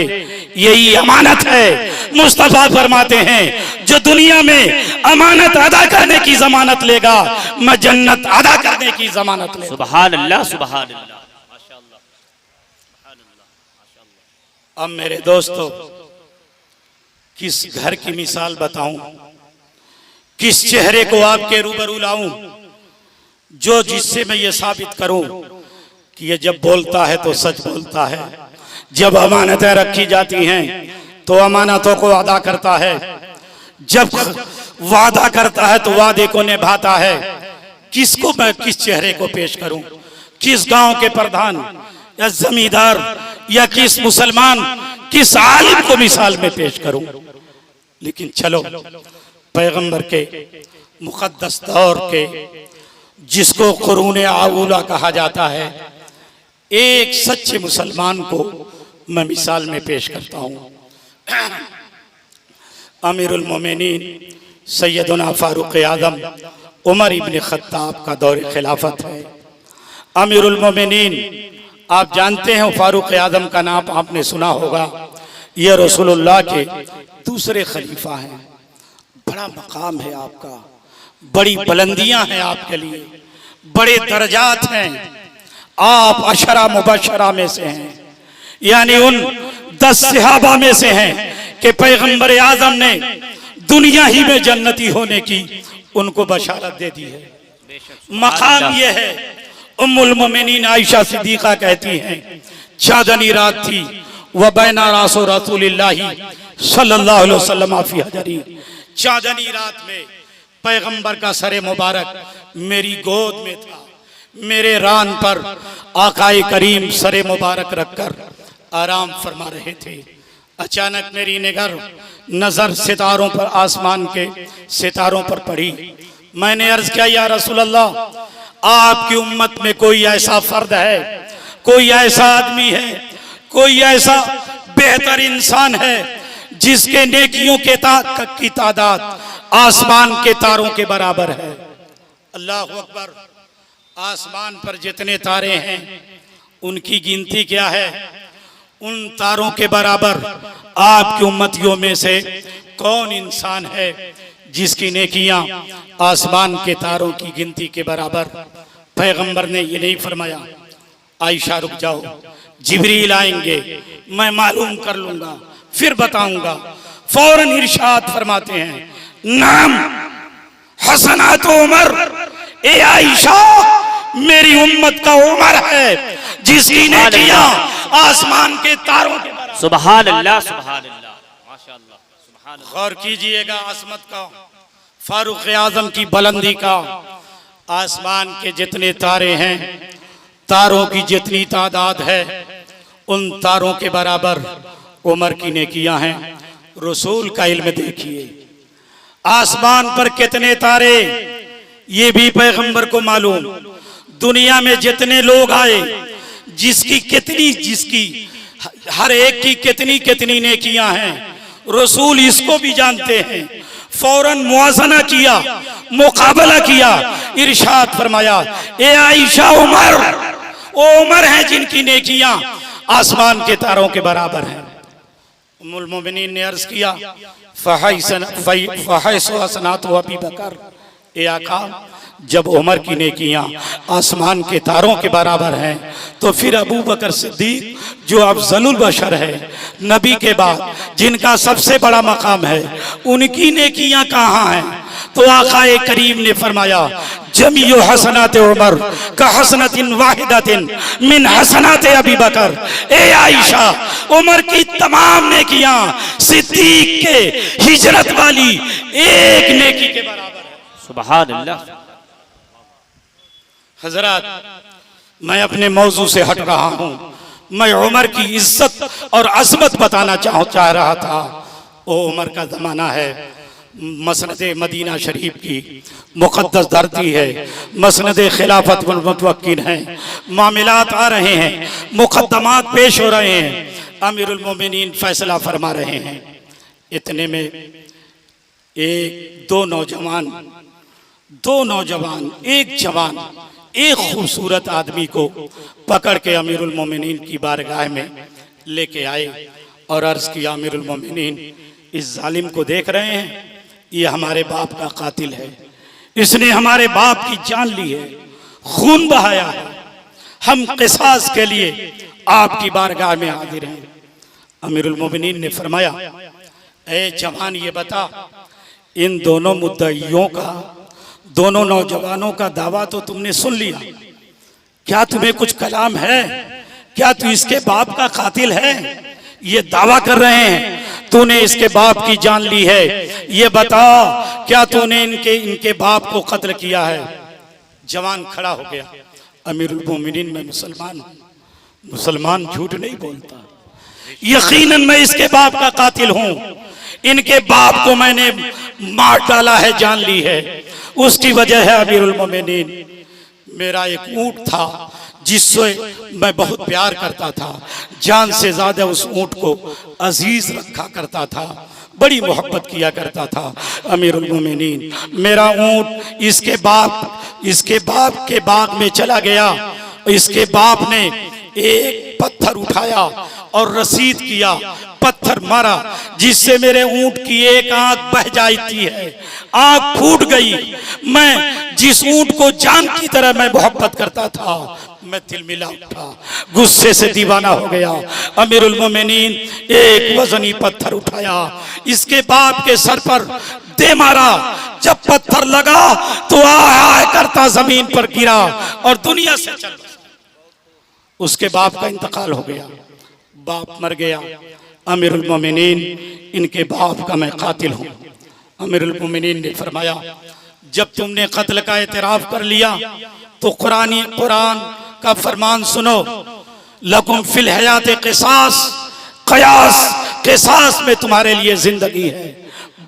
यही अमानत है। मुस्तफा फरमाते हैं जो दुनिया में अमानत अदा करने की जमानत लेगा, मैं जन्नत अदा करने की जमानत लेगा। सुभान अल्लाह, सुभान अल्लाह, माशाअल्लाह, सुभान अल्लाह, माशाअल्लाह। अब मेरे दोस्तों, किस घर की मिसाल बताऊं, किस चेहरे को आपके रूबरू लाऊं जो जिससे मैं ये साबित करूं कि ये जब बोलता है तो सच बोलता है, जब अमानतें रखी जाती हैं तो अमानतों को अदा करता है, जब वादा करता है तो वादे को निभाता है। किसको मैं किस चेहरे को पेश करूं, किस गांव के प्रधान या जमींदार या किस मुसलमान, किस आलिम को मिसाल में पेश करूं। लेकिन चलो पैगंबर के मुकद्दस दौर के, जिसको कुरूने आऊला कहा जाता है, एक सच्चे मुसलमान को मैं मिसाल में पेश करता हूँ। अमीरुल मोमिनीन सैयदना फारूक आज़म उमर इब्न खत्ताब का दौर खिलाफत है। अमीरुल मोमिनीन, आप जानते हैं फारूक आज़म का नाम आपने सुना होगा, ये रसूलुल्लाह के दूसरे खलीफा हैं। बड़ा मकाम है आपका, बड़ी बुलंदियां हैं आपके लिए, बड़े दर्जात हैं। आप अशरा मुबशरा में से हैं, यानी उन 10 सहाबा में से हैं कि पैगंबर आज़म ने दुनिया ही में जन्नती होने की उनको बशारत दे दी है। मकाम यह है, उम्मुल मोमिनीन आयशा सिद्दीक़ा कहती हैं, चांदनी रात थी, व बैना रासो रसूलिल्लाही सल्लल्लाहु अलैहि वसल्लम फी हजरी, चांदनी रात में पैगंबर का सरे मुबारक मेरी गोद में था, मेरे रान पर आकाए करीम सरे मुबारक रखकर आराम फरमा रहे थे। अचानक मेरी नजर सितारों पर, आसमान के सितारों पर पड़ी। मैंने अर्ज किया, या रसूल अल्लाह, आपकी उम्मत में कोई ऐसा फर्द है, कोई ऐसा आदमी है, कोई ऐसा बेहतर इंसान है जिसके नेकियों के की तादाद आसमान के तारों के बराबर है। अल्लाह अकबर। आसमान पर जितने तारे हैं उनकी गिनती क्या है? उन तारों के बराबर आपकी उम्मतियों में से कौन इंसान है जिसकी नेकियां आसमान के तारों की गिनती के बराबर? पैगंबर ने ये नहीं फरमाया, आयशा रुक जाओ, जिब्रील आएंगे, मैं मालूम कर लूंगा, फिर बताऊंगा। फौरन इरशाद फरमाते हैं, नाम हसनात उमर, ए आयशा मेरी उम्मत का उमर है जिसकी नेकियां आसमान के तारों के बराबर। सुभान अल्लाह, सुभान अल्लाह, माशाअल्लाह, सुभान अल्लाह। गौर कीजिएगा अजमत का, फारूक आजम की बुलंदी का। आसमान के जितने तारे हैं, तारों की जितनी तादाद है, उन तारों के बराबर उमर की नेकियां हैं। रसूल का इल्म देखिए, आसमान पर कितने तारे, ये भी पैगंबर को मालूम। दुनिया में जितने लोग आए, जिसकी हर एक की कितनी कितनी नेकियां हैं, रसूल इसको भी जानते हैं। फौरन मुआज़ना किया, मुकाबला किया, इरशाद फरमाया, ए आयशा उमर, ओ उमर हैं जिनकी नेकियां आसमान के तारों के बराबर हैं। उम्मुल मोमिनीन ने अर्ज किया, फहैसु हसनातु अबी बकर, ए आका जब उमर की नेकियां आसमान के तारों के बराबर हैं, तो फिर अबू बकर सिद्दीक जो अफजलुल बशर है, नबी के बाद जिनका सबसे बड़ा मकाम है, उनकी नेकियां कहाँ हैं? तो आकाए करीम ने फरमाया, जमीउ हसनात उमर का हसनतिन वाहिदतिन मिन हसनात अबी बकर। ए आयशा, उमर की तमाम नेकियां सिद्दीक के हिजरत वाली एक नेकी के बराबर है। सुभान अल्लाह। हजरत, मैं अपने मौजू से हट रहा हूं। मैं उमर की इज्जत और अजमत बताना चाह रहा था। वो उमर का जमाना है, मसनद मदीना शरीफ की मुक़द्दस धरती है, मसनद खिलाफत मुतवक्किल है, मामलात आ रहे हैं, मुकद्दमात पेश हो रहे हैं, अमीरुल मोमिनीन फैसला फरमा रहे हैं। इतने में दो नौजवान एक जवान एक खूबसूरत आदमी को पकड़ के अमीरुल मोमिनीन की बारगाह में लेके आए और अर्ज किया, अमीरुल मोमिनीन, इस जालिम को देख रहे हैं, ये हमारे बाप का कातिल है, इसने हमारे बाप की जान ली है, खून बहाया है, हम क़िसास के लिए आपकी बारगाह में हाजिर हैं। अमीरुल मोमिनीन ने फरमाया, ए जवान, ये बता, इन दोनों मुद्दइयों का, दोनों नौजवानों का दावा तो तुमने सुन लिया, क्या तुम्हें कुछ कलाम है? क्या तू इसके बाप का कातिल है? ये दावा कर रहे हैं तूने इसके बाप की जान ली है, ये बता, क्या तूने इनके बाप को कत्ल किया है? जवान खड़ा हो गया, अमीरुल मोमिनीन, मैं मुसलमान हूं, मुसलमान झूठ नहीं बोलता, यकीनन मैं इसके बाप का कातिल हूं, इनके बाप को मैंने मार डाला है, जान ली है, उसकी वजह है अमीरुल मोमिनीन, मेरा एक ऊंट था जिससे मैं बहुत प्यार करता था, जान से ज्यादा उस ऊंट को अजीज रखा करता था, बड़ी मोहब्बत किया करता था। अमीरुल मोमिनीन, मेरा ऊंट इसके बाप के बाग में चला गया, इसके बाप ने एक पत्थर उठाया और रसीद किया, पत्थर मारा, जिससे मेरे ऊंट की एक आंख बह जाती है, आंख फूट गई। मैं जिस ऊंट को जान की तरह मैं मोहब्बत करता था, मैं तिलमिला उठा, गुस्से से दीवाना हो गया। अमीरुल मोमिनीन एक वजनी पत्थर उठाया, इसके बाप के सर पर दे मारा, जब पत्थर लगा तो आया करता जमीन पर गिरा और दुनिया से चल बसा। उसके बाप का इंतकाल हो गया, बाप मर गया। अमीरुल मोमिनीन, इनके बाप का मैं कातिल हूं। अमीरुल मोमिनीन ने फरमाया, जब तुमने कत्ल का एतराफ कर लिया तो कुरान का फरमान सुनो, लकुम फिल हयात क़िसास, क़िसास में तुम्हारे लिए जिंदगी है,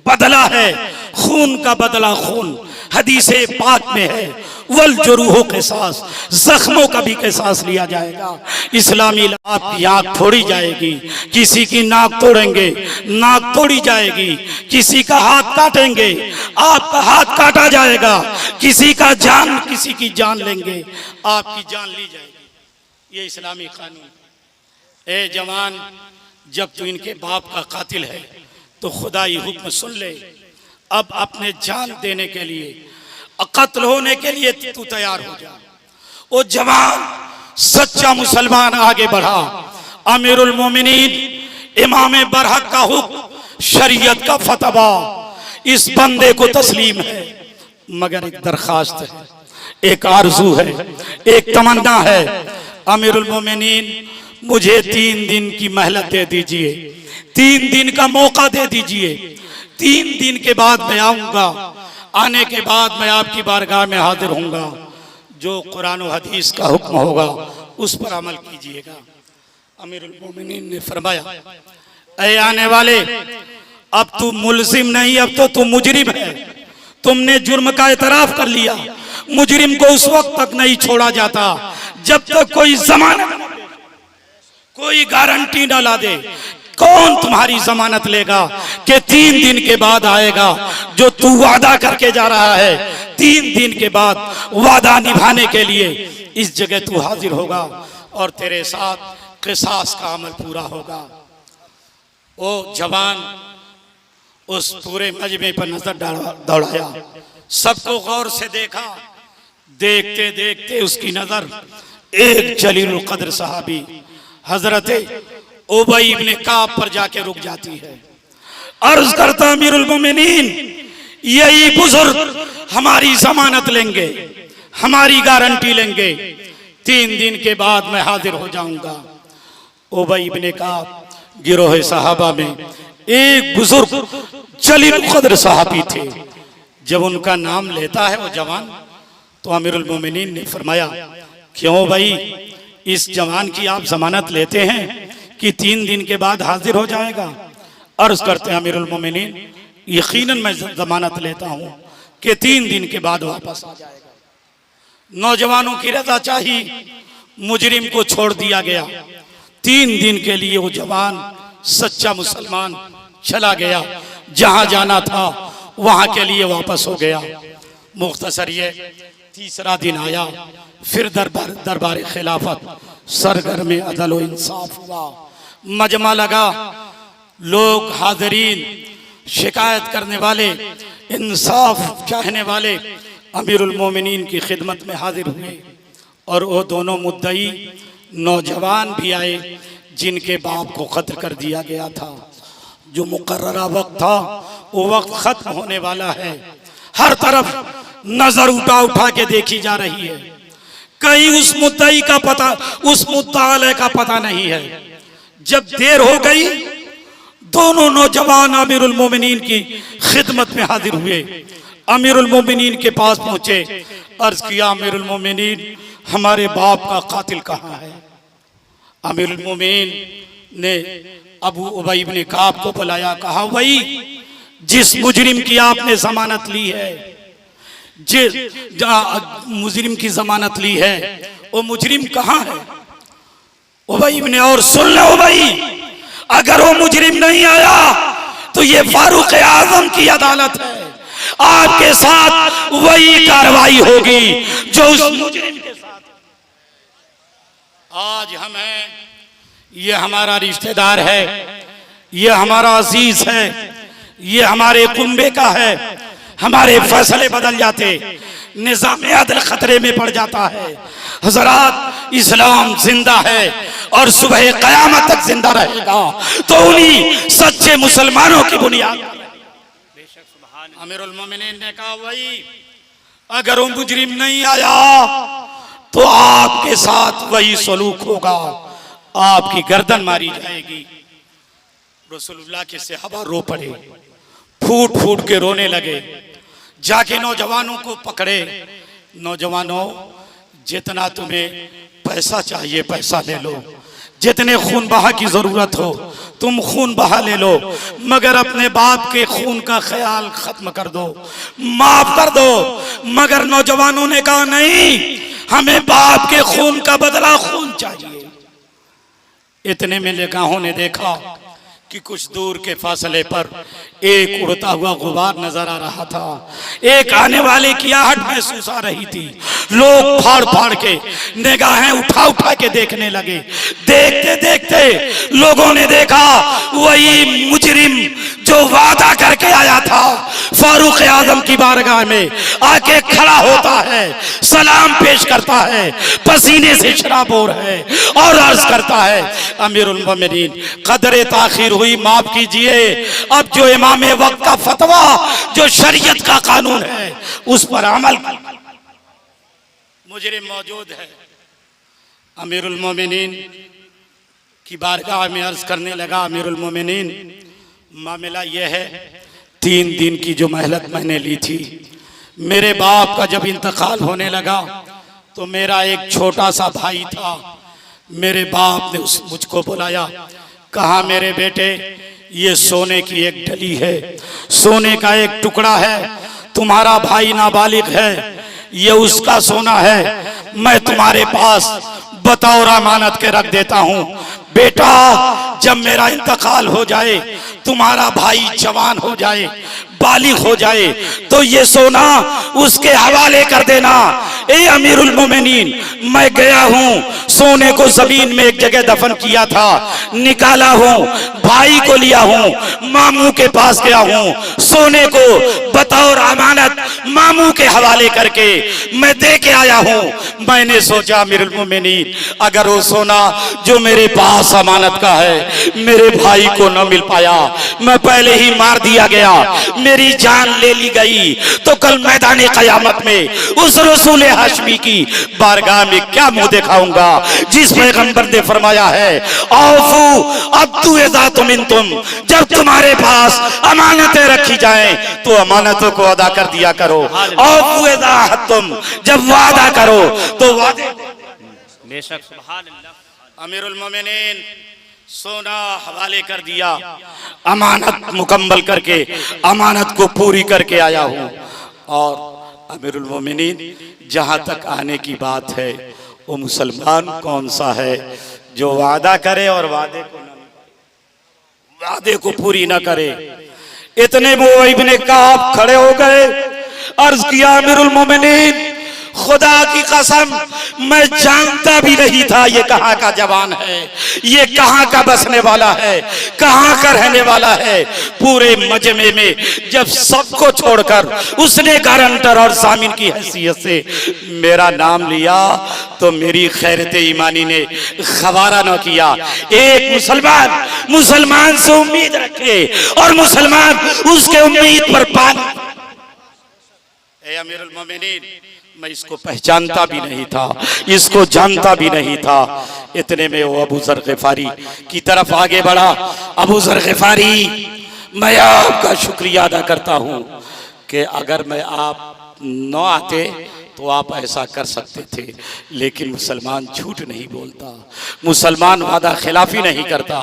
बदला है, खून का बदला खून, हदीसे पाक में है, वल जुरूह क़िसास, जख्मों का भी क़िसास लिया जाएगा। इस्लामी आपकी आंख तोड़ी जाएगी, किसी की नाक तोड़ेंगे, नाक तोड़ी जाएगी, किसी का हाथ काटेंगे, आपका हाथ काटा जाएगा, किसी की जान लेंगे, आपकी जान ली जाएगी। ये इस्लामी कानून। ए जवान, जब तू इनके बाप का कातिल है तो खुदाई हुक्म सुन ले, अब अपने जान देने के लिए, कत्ल होने के लिए तू तैयार हो जा। वो जवान सच्चा मुसलमान आगे बढ़ा। अमीरुल मोमिनीन इमाम बरहक का हुक्म, शरीयत का फतवा इस बंदे को तस्लीम है, मगर एक दरखास्त है, एक आरजू है, एक तमन्ना है। अमीरुल मोमिनीन मुझे 3 दिन की मोहलत दे दीजिए, 3 दिन का मौका दे दीजिए। 3 दिन के बाद मैं आऊंगा, आने के बाद मैं आपकी बारगाह में हाजिर होऊंगा। जो कुरान और हदीस का हुक्म होगा उस पर अमल कीजिएगा। अमीरुल मोमिनीन ने फरमाया, ऐ आने वाले, अब तू मुल्जिम नहीं, अब तो तू मुजरिम है। तुमने जुर्म का एतराफ कर लिया। मुजरिम को उस वक्त तक नहीं छोड़ा जाता जब तक कोई जमानत, कोई गारंटी ना ला दे। कौन तुम्हारी जमानत लेगा कि 3 दिन के बाद आएगा? जो तू वादा करके जा रहा है, 3 दिन के बाद वादा निभाने के लिए इस जगह तू हाजिर होगा और तेरे साथ क़िसास का अमल पूरा होगा। वो जवान उस पूरे मजमे पर नजर दौड़ाया, सबको गौर से देखा। देखते देखते उसकी नजर एक जलीलुल कद्र सहाबी हजरत उबई इब्ने काब पर जाके रुक जाती है। अर्ज करता, अमीरुल मोमिनीन, यही बुजुर्ग हमारी जमानत लेंगे, हमारी गारंटी लेंगे। 3 दिन के बाद मैं हाजिर हो जाऊंगा। उबई इब्ने काब गिरोह सहाबा में एक बुजुर्ग जलील कद्र सहाबी थे। जब उनका नाम लेता है वो जवान, तो अमीरुल मोमिनीन ने फरमाया, क्यों भाई, इस जवान की आप जमानत लेते हैं कि 3 दिन के बाद हाजिर हो जाएगा? अर्ज करते हैं, अमीरुल मोमिनीन, यकीनन मैं जमानत लेता हूं कि 3 दिन के बाद वापस आ जाएगा। नौजवानों की रजा चाहिए, मुजरिम को छोड़ दिया गया। 3 दिन के लिए वो जवान सच्चा मुसलमान चला गया, जहां जाना था वहां के लिए वापस हो गया। मुख्तसर ये 3रा दिन आया, फिर दरबार खिलाफत सरगर्म अदल व इंसाफ हुआ। मजमा लगा, लोग हाज़रीन, शिकायत करने वाले, इंसाफ चाहने वाले अमीरुल मोमिनीन की खिदमत में हाजिर हुए। और वो दोनों मुद्दई नौजवान भी आए जिनके बाप को कत्ल कर दिया गया था। जो मुकर्ररा वक्त था वो वक्त खत्म होने वाला है। हर तरफ नजर उठा के देखी जा रही है, कहीं उस मुद्दई का पता, उस मुद्दाले का पता नहीं है। जब देर हो गई, दोनों नौजवान अमीरुल मोमिनीन की खिदमत में हाजिर हुए। अमीरुल मोमिनीन के पास पहुंचे, अर्ज किया, अमीरुल मोमिनीन, हमारे बाप का कातिल कहाँ है? अमीरुल मोमिनीन ने अबू उबई इब्ने काब को बुलाया, कहा, वही जिस मुजरिम की आपने जमानत ली है, मुजरिम की जमानत ली है, वो मुजरिम कहाँ है? उबई इब्ने, और सुन लो उबई, अगर वो मुजरिम नहीं आया तो ये फारूक आजम की अदालत है, आपके साथ वही कार्रवाई होगी जो उस मुजरिम के साथ। आज हम हैं, ये हमारा रिश्तेदार है, ये हमारा अजीज है, ये हमारे कुंबे का है। हमारे फैसले बदल जाते, निजाम अदल खतरे में पड़ जाता है। हजरात, इस्लाम जिंदा है और सुबह कयामत तक जिंदा रहेगा, तो उन्हीं सच्चे मुसलमानों की बुनियाद। अमीरुल मोमिनीन ने कहा, वही अगर वो मुजरिम नहीं आया तो आपके साथ वही सलूक होगा, आपकी गर्दन मारी जाएगी। रसूलुल्लाह के सहाबा रो पड़े, फूट फूट के रोने लगे। जाके नौजवानों को पकड़े, नौजवानों, जितना तुम्हें पैसा चाहिए पैसा ले लो, जितने खून बहा की जरूरत हो तुम खून बहा ले लो, मगर अपने बाप के खून का ख्याल खत्म कर दो, माफ कर दो। मगर नौजवानों ने कहा, नहीं, हमें बाप के खून का बदला खून चाहिए। इतने में निगाहों ने देखा कि कुछ दूर के फासले पर एक उड़ता हुआ गुबार नजर आ रहा था। एक आने वाले की आहट महसूस आ रही थी। लोग फाड़ फाड़ के निगाहें उठा उठा के देखने लगे। देखते देखते लोगों ने देखा वही मुजरिम जो वादा करके आया था फारूक आजम की बारगाह में आके खड़ा होता है, सलाम पेश करता है, पसीने से शराबोर है और अर्ज करता है अमीरुल मोमिनीन कदर ताखीर हुई, माफ कीजिए, अब जो इमाम वक्त का फतवा जो शरीयत का कानून है उस पर अमल। मुजरिम मौजूद है, अमीरुल मोमिनीन की बारगाह में अर्ज करने लगा अमीरुल मोमिनीन मामला यह है 3 दिन की जो मेहनत मैंने ली थी, मेरे बाप का जब इंतकाल होने लगा तो मेरा एक छोटा सा भाई था, मेरे बाप ने मुझको बुलाया, कहा मेरे बेटे ये सोने की एक डली है, सोने का एक टुकड़ा है, तुम्हारा भाई नाबालिग है, ये उसका सोना है, मैं तुम्हारे पास बतौर अमानत के रख देता हूँ। बेटा जब मेरा इंतकाल हो जाए, तुम्हारा भाई जवान हो जाए, बालिग हो जाए, तो ये सोना उसके हवाले कर देना। ए अमीरुल मोमिनीन मैं गया हूँ, सोने को जमीन में एक जगह दफन किया था, निकाला हूँ, भाई को लिया हूँ, मामू के पास गया हूँ, सोने को बतौर अमानत मामू के हवाले करके मैं दे के आया हूँ। मैंने सोचा अमीरुल मोमिनीन अगर वो सोना जो मेरे पास अमानत का है मेरे भाई को न मिल पाया, मैं पहले ही मार दिया गया, मेरी जान ले ली गई, तो कल मैदान क़यामत में उस रसूल हाशमी की बारगाह में क्या मुंह दिखाऊंगा जिस पैगंबर ने फरमाया है औफू अब्दु इज़ा तुमिनतुम, जब तुम्हारे पास अमानतें रखी जाएं तो अमानतों को अदा कर दिया करो। औफू इज़ा अहदतुम, जब वादा करो तो वादे। बेशक सुभान अल्लाह। अमीरुल मोमिनीन सोना हवाले कर दिया, अमानत मुकम्मल करके अमानत को पूरी करके आया हूँ। और अमीरुल मोमिनीन जहाँ तक आने की बात है वो मुसलमान कौन सा है जो वादा करे और वादे को पूरी ना करे। इतने में वो इब्ने काब खड़े हो गए, अर्ज किया अमीरुल मोमिनीन खुदा की कसम मैं जानता भी नहीं था ये कहाँ का जवान है, ये कहाँ का बसने वाला है, कहाँ का रहने वाला है। पूरे मजमे में जब सबको छोड़कर उसने गारंटर और जामिन की हैसियत से मेरा नाम लिया तो मेरी खैरत ईमानी ने खवारा न किया। एक मुसलमान से उम्मीद रखे और मुसलमान उसके उम्मीद पर पानी। ए अमीरुल मोमिनीन मैं इसको पहचानता भी नहीं था, इसको जानता भी नहीं था। इतने में वो अबू ज़र ग़िफ़ारी की तरफ आगे बढ़ा। अबू ज़र ग़िफ़ारी मैं आपका शुक्रिया अदा करता हूँ कि अगर मैं आप न आते तो आप ऐसा कर सकते थे, लेकिन मुसलमान झूठ नहीं बोलता, मुसलमान वादा खिलाफी नहीं करता,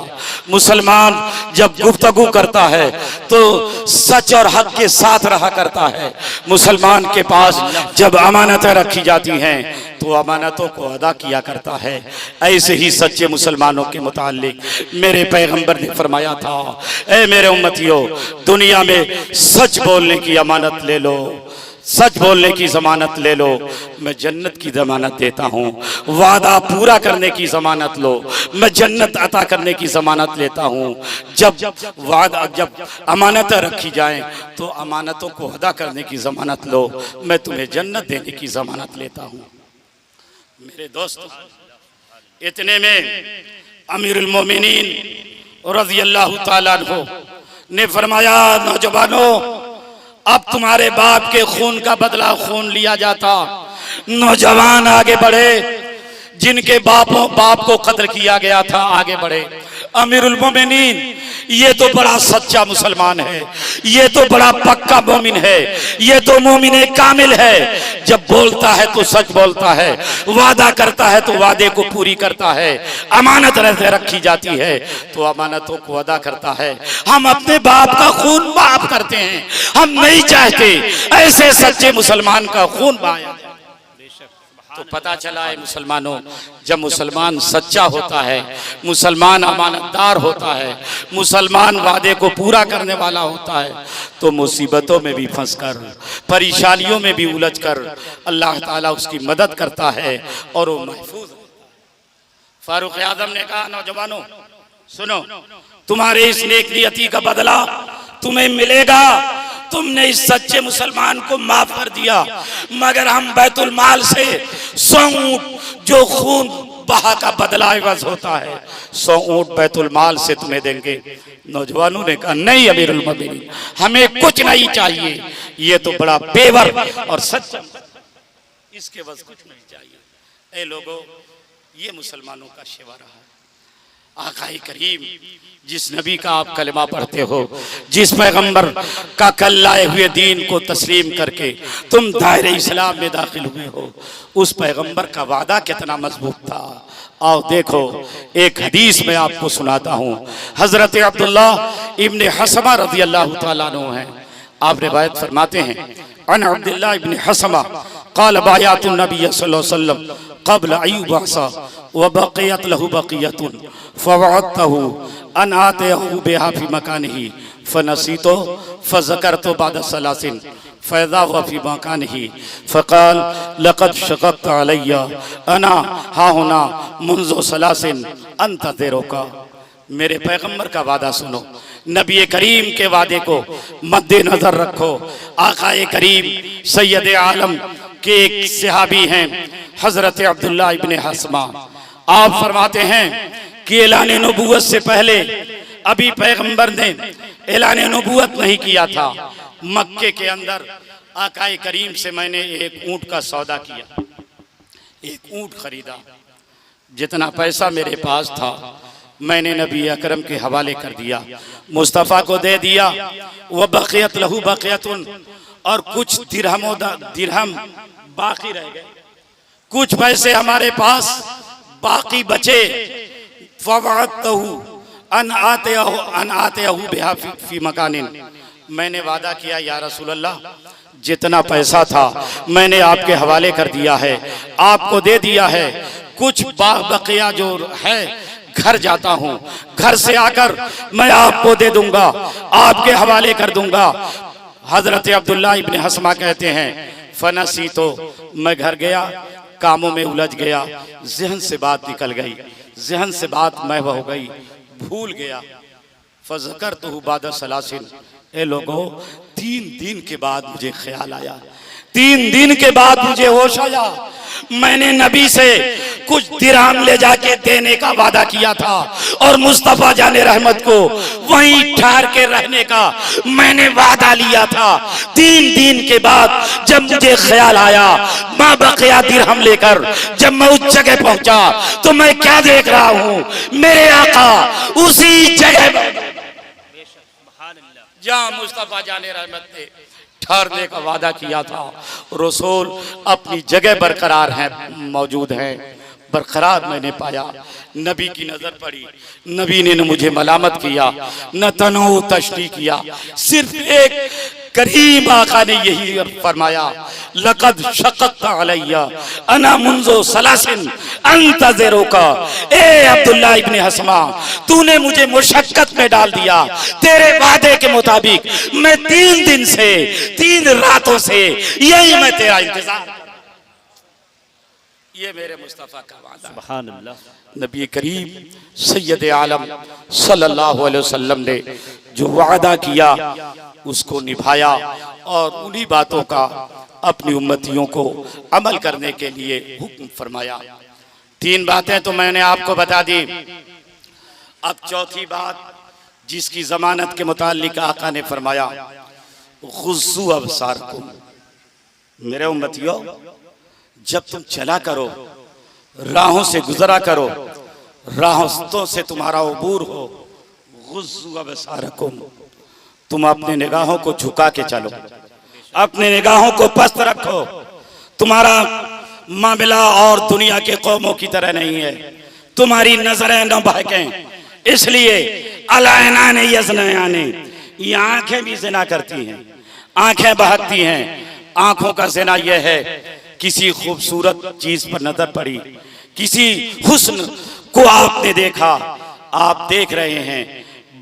मुसलमान जब गुफ्तगू करता है तो सच और हक के साथ रहा करता है। मुसलमान के पास जब अमानतें रखी जाती हैं तो अमानतों को अदा किया करता है। ऐसे ही सच्चे मुसलमानों के मुताल्लिक मेरे पैगंबर ने फरमाया था, ऐ मेरे उम्मतियों दुनिया में सच बोलने की अमानत ले लो, सच बोलने की जमानत ले लो, मैं जन्नत की जमानत देता हूँ। वादा पूरा करने की जमानत लो, मैं जन्नत अता करने की जमानत लेता हूँ। जब अमानतें रखी जाएं तो अमानतों को अदा करने की जमानत लो, मैं तुम्हें जन्नत देने की जमानत लेता हूँ। मेरे दोस्तों इतने में अमीरुल मोमिनीन रज़ियल्लाहु ताला अन्हु ने फरमाया नौजवानों अब तुम्हारे बाप के खून का बदला खून लिया जाता। नौजवान आगे बढ़े, जिनके बाप को कत्ल किया गया था आगे बढ़े। अमीरुल मोमिनीन ये तो बड़ा सच्चा मुसलमान है, ये तो बड़ा पक्का मोमिन है, ये तो मोमिन कामिल है। जब बोलता है तो सच बोलता है, वादा करता है तो वादे को पूरी करता है, अमानत रखी जाती है तो अमानतों को अदा करता है। हम अपने बाप का खून माफ करते हैं, हम नहीं चाहते ऐसे सच्चे मुसलमान का खून बहाया। तो पता चला है मुसलमानों, जब मुसलमान सच्चा होता है, मुसलमान अमानतदार होता है, मुसलमान वादे को पूरा करने वाला होता है, तो मुसीबतों में भी फंसकर, परेशानियों में भी उलझकर अल्लाह ताला उसकी मदद करता है और वो महफूज। फारूक आजम ने कहा, नौजवानों सुनो, तुम्हारे इस नेक नियति का बदला तुम्हें मिलेगा। तुमने इस सच्चे मुसलमान को माफ कर दिया, मगर हम बैतुल माल से 100 ऊंट जो खून बहा का बदला एवज होता है, 100 ऊंट बैतुल माल से तुम्हें देंगे। नौजवानों ने कहा, नहीं अमीरुल मोमिनीन, हमें कुछ नहीं चाहिए, ये तो बड़ा पेवर और सच्चा, इसके बस कुछ नहीं चाहिए। ए लोगों, ये मुसलमानों का शिवा रहा है। आकाए करीम, जिस नबी का आप कलमा पढ़ते हो, जिस पैगंबर का कल लाए हुए दीन को तस्लीम करके तुम दायरे इस्लाम में दाखिल हुए हो, उस पैगंबर का वादा कितना मजबूत था। आओ देखो, एक हदीस में आपको सुनाता हूँ। हजरत अब्दुल्ला इब्ने हसमा रज़ी अल्लाह ताला अन्हु हैं, आप रिवायत फरमाते हैं, अन अब्दुल्ला इब्ने हसमा क़ाल बायातुन नबी सल्लल्लाहु अलैहि वसल्लम क़ब्ल अय्युबअसा व बक़ियत लहु बक़ियतुन फ़वअदतहु अन आतियहु बिहा फ़ी मकानिही फ़नसीतो फ़ज़करतु बअद सलासिन फ़इज़ा हुवा फ़ी मकानिही फ़क़ाल लक़द शक़क़त अलय्या अना हाहुना मुंज़ु सलासिन अंतज़िरुका। मेरे पैगंबर का वादा सुनो, नबी करीम के वादे को मद्देनजर रखो। आकाए करीम सैयद आलम के एक सहाबी हैं हजरत अब्दुल्ला इब्ने हसमा, आप फरमाते हैं कि ऐलान नबूवत से पहले अभी पैगंबर ने ऐलान नबूवत नहीं किया था। मक्के के अंदर आकाए करीम से मैंने एक ऊंट का सौदा किया, एक ऊंट खरीदा। जितना पैसा मेरे पास था मैंने नबी अकरम के हवाले कर दिया, मुस्तफ़ा को दे दिया। वह बक़ियत लहू बक़ियतुन, और कुछ दिरहम बाकी रह गए, कुछ पैसे हमारे पास बाकी बचे। फ़वअदतहु अन आतियहु बिहा फ़ी मकानिन, मैंने वादा किया या रसूल अल्लाह, जितना पैसा था मैंने आपके हवाले कर दिया है, आपको दे दिया है। कुछ बकिया जो है घर जाता हूँ, घर से आकर मैं आपको दे दूंगा, आपके हवाले कर दूंगा। हजरत अब्दुल्ला इब्ने हसमा कहते हैं, फनसी तो मैं घर गया, कामों में उलझ गया, जहन से बात निकल गई, जहन से बात महव हो गई, भूल गया। फज़करतहु बाद सलासिन, ए लोगों 3 दिन के बाद मुझे ख्याल आया, 3 दिन के बाद मुझे होश आया। मैंने नबी से कुछ दिरहम ले जाके देने का वादा किया था और मुस्तफा जाने रहमत को वहीं ठहर के रहने का मैंने वादा लिया था। 3 दिन के बाद जब मुझे ख्याल आया, मां बकिया दिरहम लेकर जब मैं उस जगह पहुंचा तो मैं क्या देख रहा हूं, मेरे आका उसी जगह जहां मुस्तफा जाने रहमत ने ठहरने का वादा किया था, रसूल अपनी जगह बरकरार हैं, मौजूद हैं, बरकरार मैंने पाया। नबी की नजर पड़ी, नबी ने न मुझे मलामत किया न तनो तशरी किया, सिर्फ एक करीम आका ने यही फरमाया, लक़द शक़क़त अलय्या अना मुंज़ु सलासिन अंतज़िरुका। ए अब्दुल्ला इब्ने हसमा, तूने मुझे मुशक्कत में डाल दिया, तेरे वादे के मुताबिक मैं 3 दिन से 3 रातों से यही मैं तेरा इंतजार। ये मेरे मुस्तफा का वादा। सुभान अल्लाह। नबी करीम सैयद आलम सल्लल्लाहु अलैहि वसल्लम ने जो वादा किया उसको निभाया और उन्हीं बातों का अपनी उम्मतियों को अमल करने के लिए हुक्म फरमाया। 3 बातें तो मैंने आपको बता दी। अब चौथी बात जिसकी जमानत के मुताल्लिक आका ने फरमाया, गुज़्ज़ू अबसारकुम, मेरे उम्मतियों जब तुम चला करो, राहों से गुजरा करो, राहों से तुम्हारा अबूर हो, गुज़्ज़ू अबसारकुम, तुम अपने निगाहों को झुका के चलो, अपने निगाहों को पस्त रखो। तुम्हारा मामला और दुनिया के कौमों की तरह नहीं है, तुम्हारी नजरें न बहकें, इसलिए अलायना ने यज़नायाने, ये आंखें भी ज़िना करती हैं, आंखें बहकती हैं। आंखों का ज़िना यह है किसी खूबसूरत चीज पर नजर पड़ी, किसी हुस्न को आपने देखा, आप देख रहे हैं,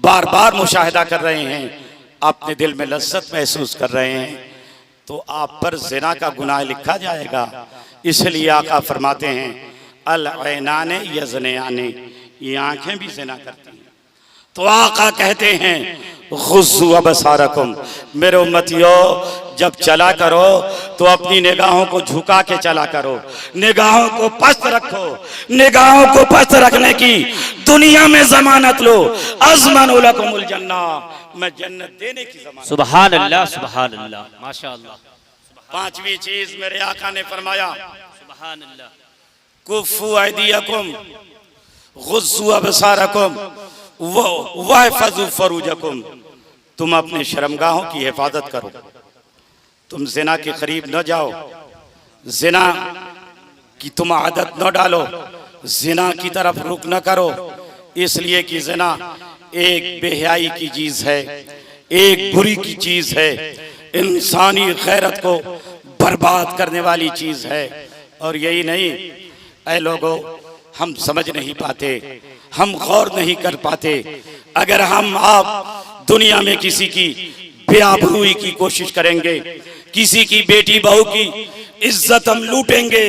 बार बार मुशाहिदा कर रहे हैं, अपने दिल में लज्जत महसूस कर रहे हैं, तो आप पर ज़िना का गुनाह लिखा जाएगा। इसलिए आका फरमाते हैं अल ऐनाने यज़नियाने, ये आंखें भी ज़िना करती हैं। तो आका कहते हैं गुज़्ज़ू अबसारकुम, मेरे उम्मतियों जब चला करो तो अपनी निगाहों को झुका के चला करो, निगाहों को पस्त रखो, निगाहों को पस्त रखने की दुनिया में जमानत लो। अज़मनु लकुमुल जन्ना, मैं जन्नत देने की जमानत। सुभान अल्लाह, सुभान अल्लाह, माशाअल्लाह। पांचवी चीज मेरे आका ने फरमाया सुभान अल्लाह, कुफ़ू ऐदियकुम गुज़्ज़ू अबसारकुम वहफ़ज़ू फ़ुरूजकुम, तुम अपने शर्मगाहों की हिफाजत करो, तुम ज़िना के करीब न जाओ, ज़िना की तुम आदत न डालो, ज़िना की तरफ रुख न करो, इसलिए कि ज़िना एक बेहयाई की चीज़ है, एक बुरी की चीज़ है, इंसानी गैरत को बर्बाद करने वाली चीज़ है। और यही नहीं, ऐ लोगों, हम समझ नहीं पाते, हम गौर नहीं कर पाते। अगर हम आप दुनिया में किसी की बेआबरूई की कोशिश करेंगे, किसी की बेटी बहू की इज्जत हम लूटेंगे,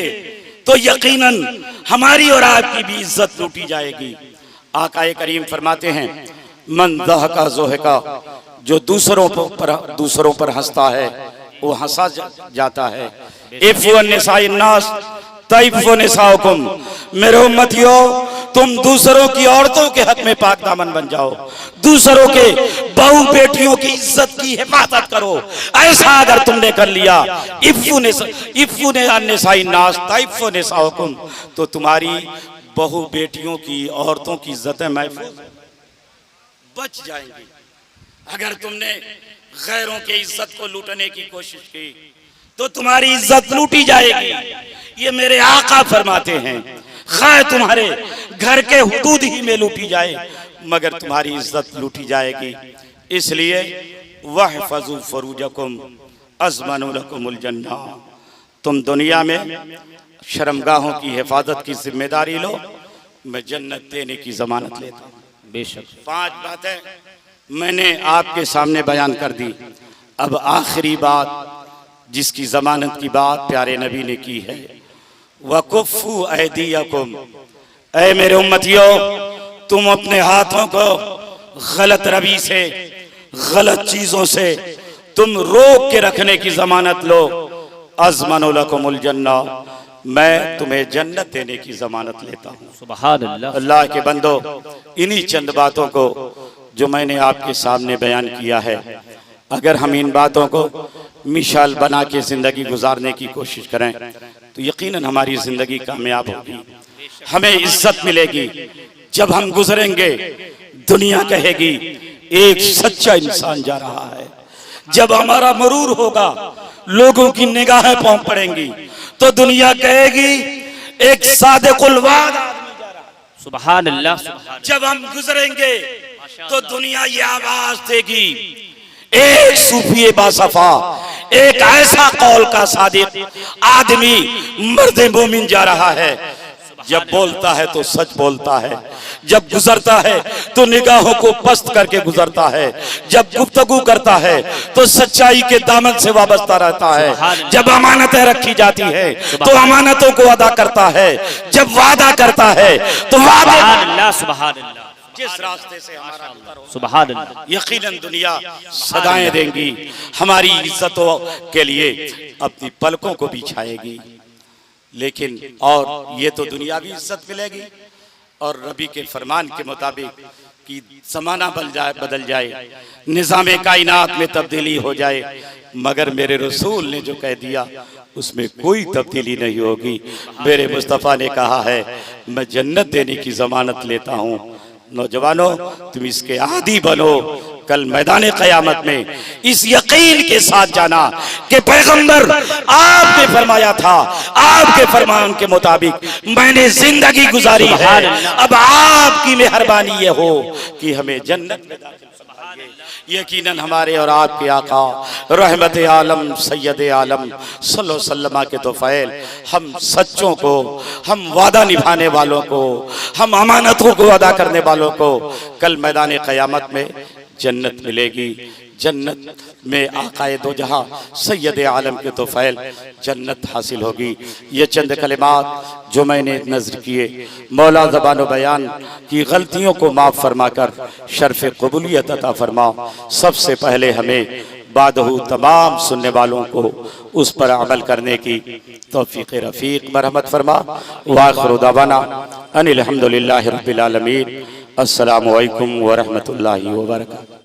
तो यकीनन हमारी और आपकी भी इज्जत लूटी जाएगी। आकाए करीम फरमाते हैं मन ज़हका ज़ोहका, जो दूसरों पर हंसता है वो हंसा जाता है। इफ़्फ़ु निसाइ नास तइफ़्फ़ु निसाउकुम, मेरे उम्मतियों तुम दूसरों की औरतों के हक में पाक दामन बन जाओ, दूसरों के बहू बेटियों की इज्जत की हिफाजत करो। ऐसा अगर तुमने कर लिया, इफ़्फ़ु निसाइ नास तइफ़्फ़ु निसाउकुम, तो तुम्हारी बहू बेटियों की औरतों की इज्जतें महफूज बच जाएंगी। अगर तुमने गैरों के इज्जत को लूटने की कोशिश की तो तुम्हारी इज्जत लूटी जाएगी। ये मेरे आका फरमाते हैं, खैर तुम्हारे घर के हुदूद ही में लूटी जाए मगर तुम्हारी इज्जत लूटी जाएगी। इसलिए वहफ़ज़ू फ़ुरूजकुम अज़मनु लकुमुल जन्ना, तुम दुनिया में शर्मगाहों की हिफाजत की जिम्मेदारी लो, मैं जन्नत देने की जमानत लेता हूँ। बेशक। 5 बातें मैंने आपके सामने बयान कर दी। अब आखिरी बात जिसकी जमानत की बात प्यारे नबी ने की है, वकुफ़ू ऐदियकुम, ऐ मेरे उम्मतियों तुम अपने हाथों को गलत रवि से, गलत चीजों से तुम रोक के रखने की जमानत लो। अज़मनु लकुमुल जन्ना, मैं तुम्हें जन्नत देने की जमानत लेता हूँ। सुभान अल्लाह। अल्लाह के बंदो, इन्हीं चंद बातों को जो मैंने आपके सामने बयान किया है, अगर हम इन बातों को मिसाल बना के जिंदगी गुजारने की कोशिश करें तो यकीनन हमारी जिंदगी कामयाब होगी, हमें इज्जत मिलेगी। जब हम गुजरेंगे दुनिया कहेगी एक सच्चा इंसान जा रहा है। जब हमारा मरूर होगा, लोगों की निगाहें पहुंच पड़ेंगी तो दुनिया कहेगी एक सादिकुल वाद आदमी जा रहा है। सुभान अल्लाह, सुभान। जब हम गुजरेंगे तो दुनिया ये आवाज देगी एक सूफी बासफा, एक ऐसा कौल का सादिक आदमी मर्द मोमिन जा रहा है। जब बोलता है तो सच बोलता है, जब गुजरता है तो निगाहों को पस्त करके गुजरता है, जब गुफ्तगू करता है तो सच्चाई के दामन से वाबस्ता रहता है, जब अमानतें रखी जाती है तो अमानतों को अदा करता है, जब वादा करता है तो वादा। सुभान अल्लाह। जिस रास्ते से हमारा गुजर हो, सुभान अल्लाह, यकीनन दुनिया सदाएं देंगी, हमारी इज्जतों के लिए अपनी पलकों को बिछाएगी। लेकिन और ये तो दुनियावी इज्जत मिलेगी और रबी के फरमान के मुताबिक कि ज़माना बदल जाए, निज़ाम कायनात में तब्दीली हो जाए, मगर मेरे रसूल ने जो कह दिया उसमें कोई तब्दीली नहीं होगी। मेरे मुस्तफ़ा ने कहा है मैं जन्नत देने की ज़मानत लेता हूँ। नौजवानों तुम इसके आदी बनो, कल मैदान क़यामत में इस यकीन के साथ जाना कि पैगंबर आपने फरमाया था, आपके फरमान के मुताबिक मैंने जिंदगी गुजारी है, अब आपकी मेहरबानी ये हो कि हमें जन्नत में दाखिल फरमाइए। यकीनन हमारे और आपके आका रहमत आलम सैयद आलम सल्लल्लाहु अलैहि वसल्लम के तोफ़ैल हम सच्चों को, हम वादा निभाने वालों को, हम अमानतों को अदा करने वालों को कल मैदान क़यामत में जन्नत मिलेगी। जन्नत में आकाए दो जहां सैयद आलम के तोफ़ैल जन्नत हासिल होगी। ये चंद कलिमात जो मैंने नज़र किए, मौला ज़बान बयान की गलतियों को माफ़ फरमाकर शर्फ़ क़बूलियत अता फरमा। सबसे पहले हमें बादहू तमाम सुनने वालों को उस पर अमल करने की तौफ़ीक़ रफ़ीक मरहमत फरमा। व आखिरु दअवाना अनिल हम्दुलिल्लाहि रब्बिल आलमीन। अस्सलामु अलैकुम व रहमतुल्लाहि व बरकातुहू।